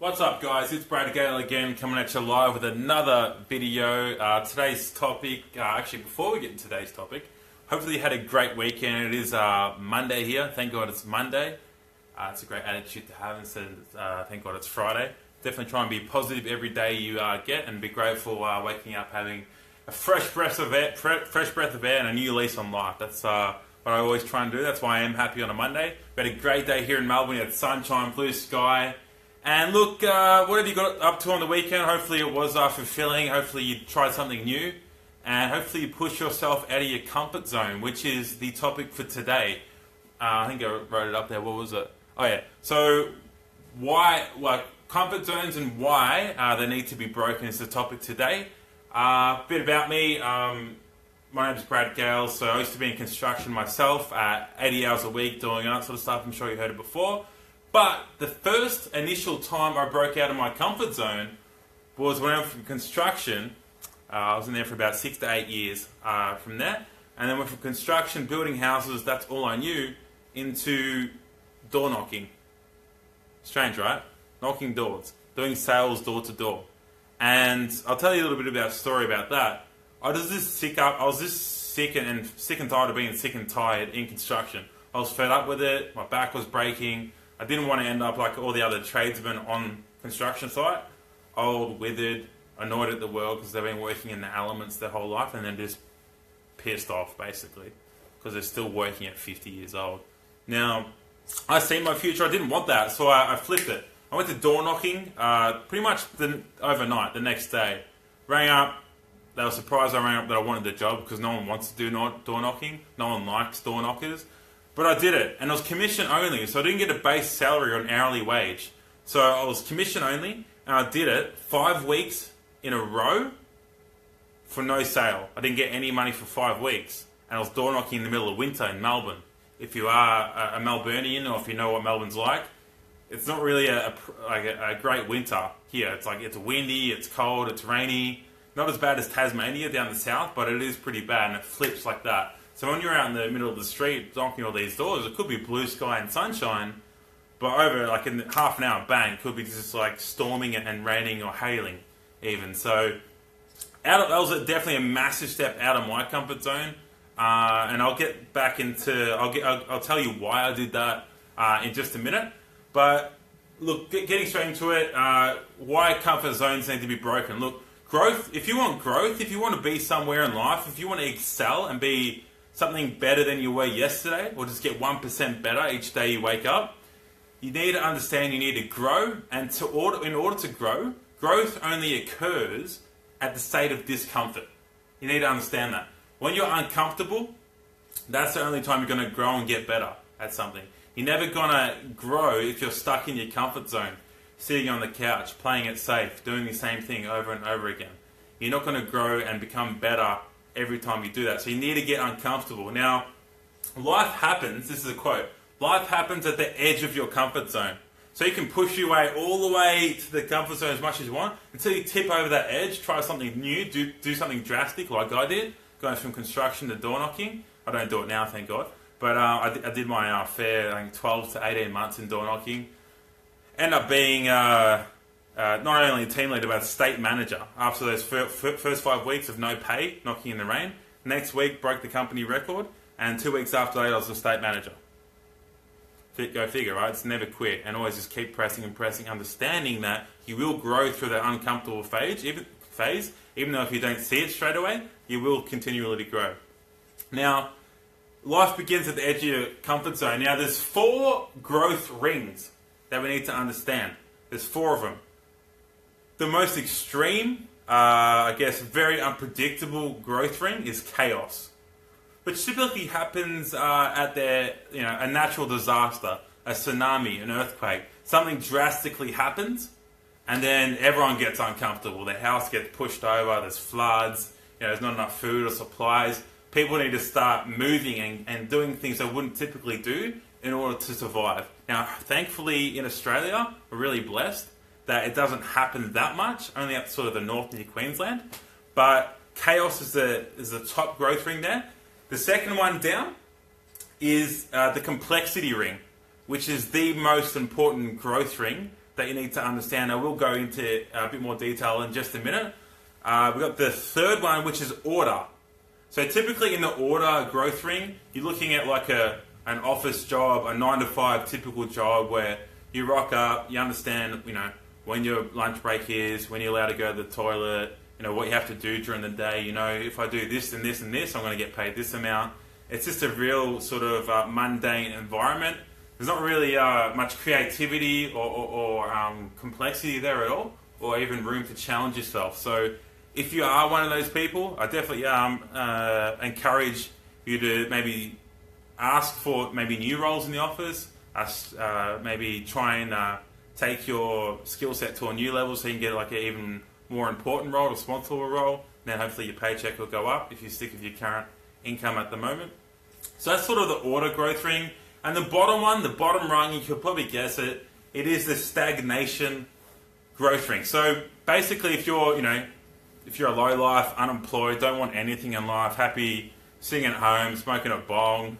What's up, guys? It's Brad Gale again, coming at you live with another video. Today's topic, actually before we get into today's topic, hopefully you had a great weekend. It is Monday here. Thank God it's Monday. It's a great attitude to have instead of thank God it's Friday. Definitely try and be positive every day you get, and be grateful waking up having a fresh breath of air, and a new lease on life. That's what I always try and do. That's why I am happy on a Monday. We had a great day here in Melbourne. We had sunshine, blue sky. And look, what have you got up to on the weekend? Hopefully it was fulfilling. Hopefully you tried something new. And hopefully you push yourself out of your comfort zone, which is the topic for today. I think I wrote it up there. What was it? Oh, yeah. So, comfort zones and why they need to be broken is the topic today. A bit about me. My name's Brad Gale. So I used to be in construction myself, 80 hours a week doing that sort of stuff. I'm sure you heard it before. But the first initial time I broke out of my comfort zone was when I went from construction. I was in there for about 6 to 8 years from there. And then went from construction, building houses, that's all I knew, into door knocking. Strange, right? Knocking doors. Doing sales door to door. And I'll tell you a little bit about a story about that. I was just sick and tired of being sick and tired in construction. I was fed up with it. My back was breaking. I didn't want to end up like all the other tradesmen on construction site, old, withered, annoyed at the world because they've been working in the elements their whole life, and then just pissed off basically because they're still working at 50 years old. Now, I see my future. I didn't want that, so I flipped it. I went to door knocking pretty much overnight, the next day. Rang up. They were surprised I rang up that I wanted the job because no one wants to do door knocking. No one likes door knockers. But I did it, and it was commission only, so I didn't get a base salary or an hourly wage. So I was commission only, and I did it 5 weeks in a row for no sale. I didn't get any money for 5 weeks, and I was door knocking in the middle of winter in Melbourne. If you are a Melburnian, or if you know what Melbourne's like, it's not really a great winter here. It's windy, it's cold, it's rainy. Not as bad as Tasmania down the south, but it is pretty bad, and it flips like that. So when you're out in the middle of the street knocking all these doors, it could be blue sky and sunshine, but over like in half an hour, bang, it could be just like storming and raining or hailing even. So that was definitely a massive step out of my comfort zone, and I'll get back into. I'll tell you why I did that in just a minute. But look, getting straight into it, why comfort zones need to be broken. Look, growth. If you want growth, if you want to be somewhere in life, if you want to excel and be something better than you were yesterday, or just get 1% better each day you wake up, you need to understand you need to grow, and in order to grow, growth only occurs at the state of discomfort. You need to understand that. When you're uncomfortable, that's the only time you're going to grow and get better at something. You're never going to grow if you're stuck in your comfort zone, sitting on the couch, playing it safe, doing the same thing over and over again. You're not going to grow and become better every time you do that. So you need to get uncomfortable. Now, life happens, this is a quote, life happens at the edge of your comfort zone. So you can push your way all the way to the comfort zone as much as you want until you tip over that edge, try something new, do something drastic like I did, going from construction to door knocking. I don't do it now, thank God. But I did my fair, I think 12 to 18 months in door knocking. End up being not only a team leader, but a state manager. After those first 5 weeks of no pay, knocking in the rain, next week broke the company record, and 2 weeks after that I was a state manager. Go figure, right? It's never quit, and always just keep pressing and pressing, understanding that you will grow through that uncomfortable phase, even though if you don't see it straight away, you will continually grow. Now, life begins at the edge of your comfort zone. Now, there's 4 growth rings that we need to understand. There's 4 of them. The most extreme, very unpredictable growth ring is chaos, which typically happens at a natural disaster, a tsunami, an earthquake. Something drastically happens, and then everyone gets uncomfortable. The house gets pushed over, there's floods, there's not enough food or supplies. People need to start moving and doing things they wouldn't typically do in order to survive. Now, thankfully in Australia, we're really blessed that it doesn't happen that much, only up sort of the north near Queensland. But chaos is the top growth ring there. The second one down is the complexity ring, which is the most important growth ring that you need to understand. I will go into a bit more detail in just a minute. We've got the third one, which is order. So typically in the order growth ring, you're looking at like an office job, a 9 to 5 typical job where you rock up, you understand, when your lunch break is, when you're allowed to go to the toilet, what you have to do during the day. If I do this and this and this, I'm going to get paid this amount. It's just a real sort of mundane environment. There's not really much creativity or complexity there at all, or even room to challenge yourself. So if you are one of those people, I definitely encourage you to maybe ask for maybe new roles in the office, maybe try and take your skill set to a new level so you can get like an even more important role, responsible role. Then hopefully your paycheck will go up if you stick with your current income at the moment. So that's sort of the order growth ring. And the bottom one, the bottom rung, you could probably guess it, it is the stagnation growth ring. So basically if you're a low life, unemployed, don't want anything in life, happy sitting at home, smoking a bong,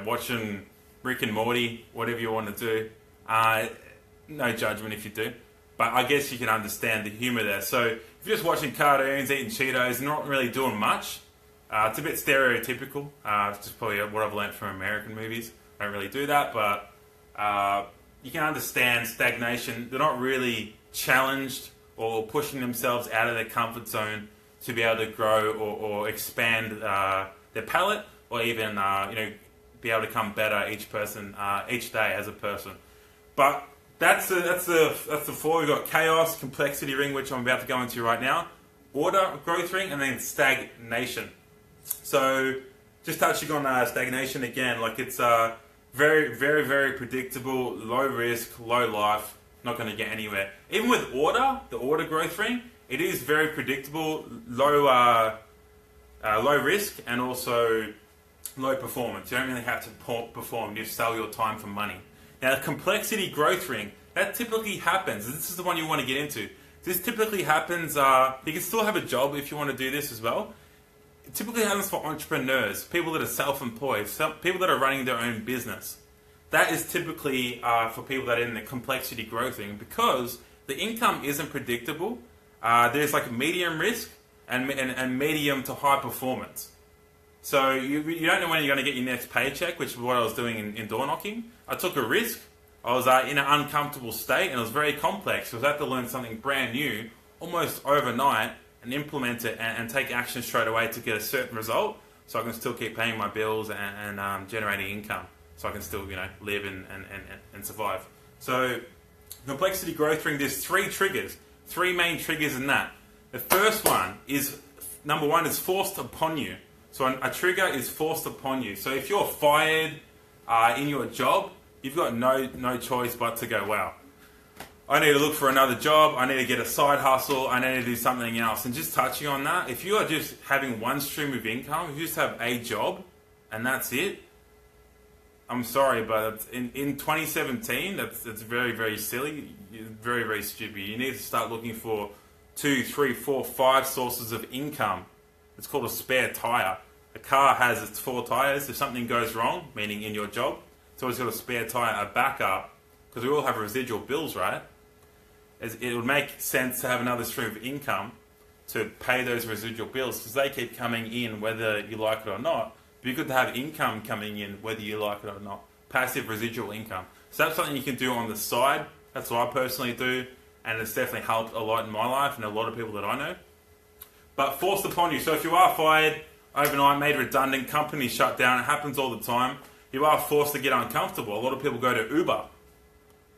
watching Rick and Morty, whatever you want to do, no judgment if you do. But I guess you can understand the humour there. So if you're just watching cartoons, eating Cheetos, not really doing much, it's a bit stereotypical. It's just probably what I've learned from American movies. I don't really do that, but you can understand stagnation. They're not really challenged or pushing themselves out of their comfort zone to be able to grow or expand their palate, or even be able to become better each day as a person. But that's the four. We've got chaos, complexity ring, which I'm about to go into right now, order, growth ring, and then stagnation. So just touching on stagnation again, like it's very, very, very predictable, low risk, low life, not going to get anywhere. Even with order, the order growth ring, it is very predictable, low risk, and also low performance. You don't really have to perform, you sell your time for money. Now, the complexity growth ring, that typically happens. This is the one you want to get into. This typically happens, you can still have a job if you want to do this as well. It typically happens for entrepreneurs, people that are self-employed, people that are running their own business. That is typically for people that are in the complexity growth ring, because the income isn't predictable. There's like medium risk and medium to high performance. So you don't know when you're going to get your next paycheck, which is what I was doing in door knocking. I took a risk. I was in an uncomfortable state, and it was very complex. So I had to learn something brand new almost overnight and implement it and take action straight away to get a certain result, so I can still keep paying my bills and generating income, so I can still live and survive. So complexity growth ring, there's three main triggers in that. The first one is, number one, is forced upon you. So a trigger is forced upon you. So if you're fired in your job, you've got no choice but to go, wow, I need to look for another job, I need to get a side hustle, I need to do something else. And just touching on that, if you are just having one stream of income, if you just have a job and that's it, I'm sorry, but in 2017, that's very, very silly, very, very stupid. You need to start looking for 2, 3, 4, 5 sources of income. It's called a spare tire. A car has its 4 tires. If something goes wrong, meaning in your job, it's always got a spare tire, a backup, because we all have residual bills, right? It would make sense to have another stream of income to pay those residual bills, because they keep coming in whether you like it or not. It'd be good to have income coming in whether you like it or not. Passive residual income. So that's something you can do on the side. That's what I personally do, and it's definitely helped a lot in my life and a lot of people that I know. But forced upon you. So if you are fired overnight, made redundant, company shut down, it happens all the time. You are forced to get uncomfortable. A lot of people go to Uber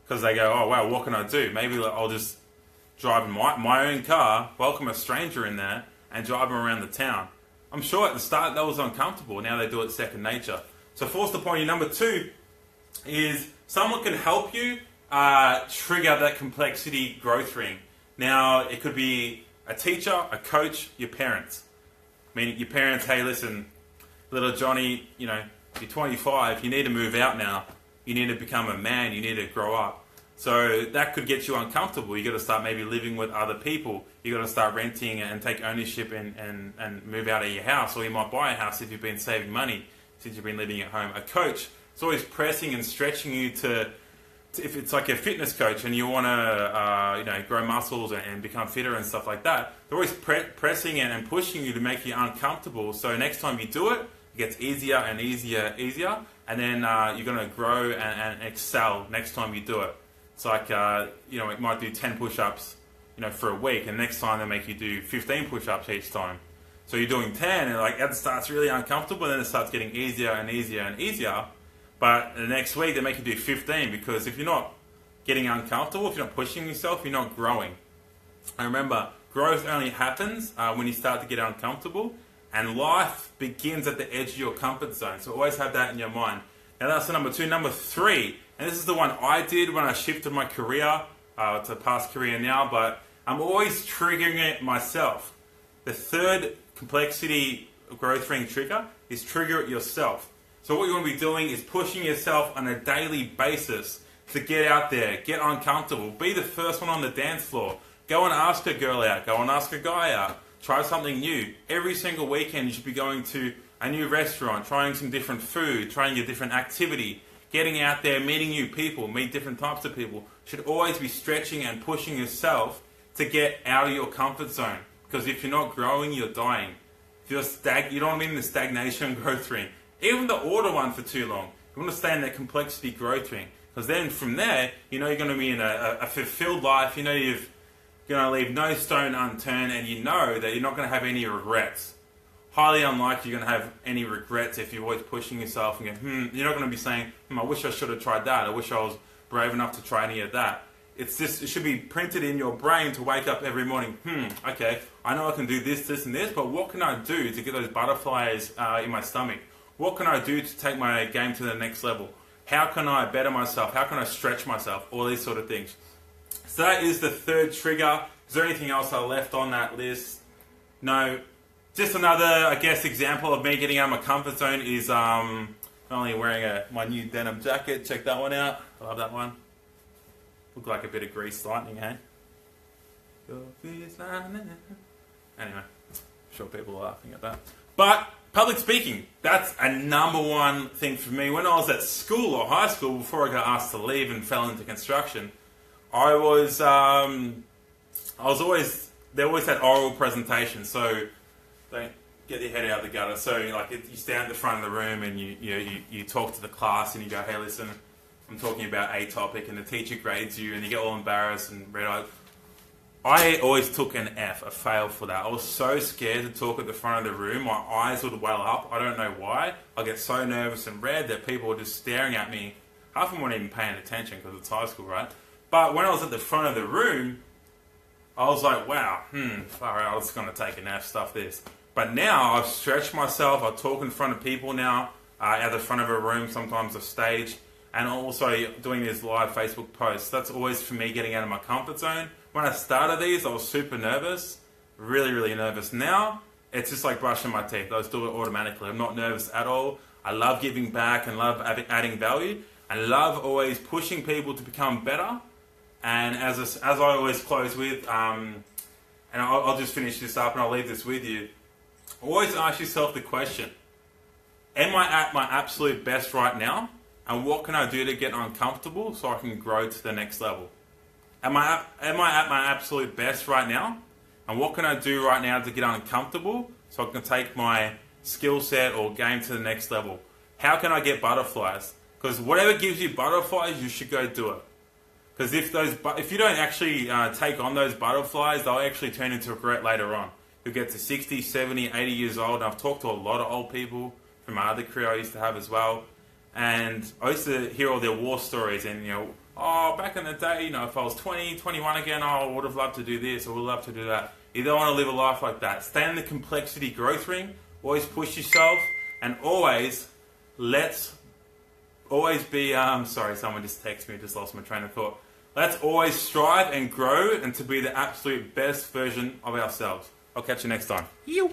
because they go, oh wow, what can I do? Maybe I'll just drive in my own car, welcome a stranger in there, and drive them around the town. I'm sure at the start that was uncomfortable. Now they do it second nature. So forced upon you. Number 2 is someone can help you trigger that complexity growth ring. Now it could be a teacher, a coach, your parents. Meaning your parents, hey listen, little Johnny, you're 25, you need to move out now. You need to become a man, you need to grow up. So that could get you uncomfortable. You got to start maybe living with other people. You got to start renting and take ownership and move out of your house, or you might buy a house if you've been saving money since you've been living at home. A coach is always pressing and stretching you to if it's like a fitness coach and you want to grow muscles and become fitter and stuff like that, they're always pressing and pushing you to make you uncomfortable. So next time you do it, it gets easier and easier, and then you're going to grow and excel next time you do it. It's like it might do 10 push-ups for a week, and next time they make you do 15 push-ups each time. So you're doing 10, and like that starts really uncomfortable, and then it starts getting easier and easier. But the next week they make you do 15, because if you're not getting uncomfortable, if you're not pushing yourself, you're not growing. And remember, growth only happens when you start to get uncomfortable, and life begins at the edge of your comfort zone. So always have that in your mind. Now that's the number 2. Number 3, and this is the one I did when I shifted my career to past career now, but I'm always triggering it myself. The third complexity growth ring trigger is trigger it yourself. So what you want to be doing is pushing yourself on a daily basis to get out there, get uncomfortable, be the first one on the dance floor. Go and ask a girl out, go and ask a guy out, try something new. Every single weekend you should be going to a new restaurant, trying some different food, trying a different activity, getting out there, meeting new people, meet different types of people. Should always be stretching and pushing yourself to get out of your comfort zone. Because if you're not growing, you're dying. If you're you don't want to be in the stagnation growth ring. Even the order one for too long. You want to stay in that complexity growth ring. Because then from there, you're going to be in a fulfilled life. You're going to leave no stone unturned, and you know that you're not going to have any regrets. Highly unlikely you're going to have any regrets if you're always pushing yourself and going, you're not going to be saying, I wish I should have tried that. I wish I was brave enough to try any of that. It should be printed in your brain to wake up every morning. Okay, I know I can do this, this, and this, but what can I do to get those butterflies in my stomach? What can I do to take my game to the next level? How can I better myself? How can I stretch myself? All these sort of things. So that is the third trigger. Is there anything else I left on that list? No. Just another, example of me getting out of my comfort zone is only wearing my new denim jacket. Check that one out. I love that one. Look like a bit of grease lightning, hey? Anyway, I'm sure people are laughing at that. But public speaking, that's a number one thing for me. When I was at school or high school, before I got asked to leave and fell into construction, they always had oral presentations, so don't get your head out of the gutter. So you stand at the front of the room and you talk to the class and you go, hey, listen, I'm talking about a topic, and the teacher grades you and you get all embarrassed and red-eyed. I always took an F, a fail for that. I was so scared to talk at the front of the room. My eyes would well up. I don't know why. I get so nervous and red that people were just staring at me. Half of them weren't even paying attention because it's high school, right? But when I was at the front of the room, I was like, wow, far out, I was going to take an F, stuff this. But now I've stretched myself. I talk in front of people now, at the front of a room, sometimes a stage, and also doing these live Facebook posts. That's always for me getting out of my comfort zone. When I started these, I was super nervous, really, really nervous. Now, it's just like brushing my teeth. I just do it automatically. I'm not nervous at all. I love giving back and love adding value. I love always pushing people to become better. And as I always close with, and I'll just finish this up and I'll leave this with you. Always ask yourself the question, am I at my absolute best right now? And what can I do to get uncomfortable so I can grow to the next level? Am I at my absolute best right now? And what can I do right now to get uncomfortable so I can take my skill set or game to the next level? How can I get butterflies? Because whatever gives you butterflies, you should go do it. Because if you don't actually take on those butterflies, they'll actually turn into regret later on. You'll get to 60, 70, 80 years old. And I've talked to a lot of old people from my other career I used to have as well. And I used to hear all their war stories and, back in the day, if I was 20, 21 again, I would have loved to do this or would love to do that. You don't want to live a life like that. Stay in the complexity growth ring. Always push yourself. And always be, sorry, someone just texted me, just lost my train of thought. Let's always strive and grow and to be the absolute best version of ourselves. I'll catch you next time.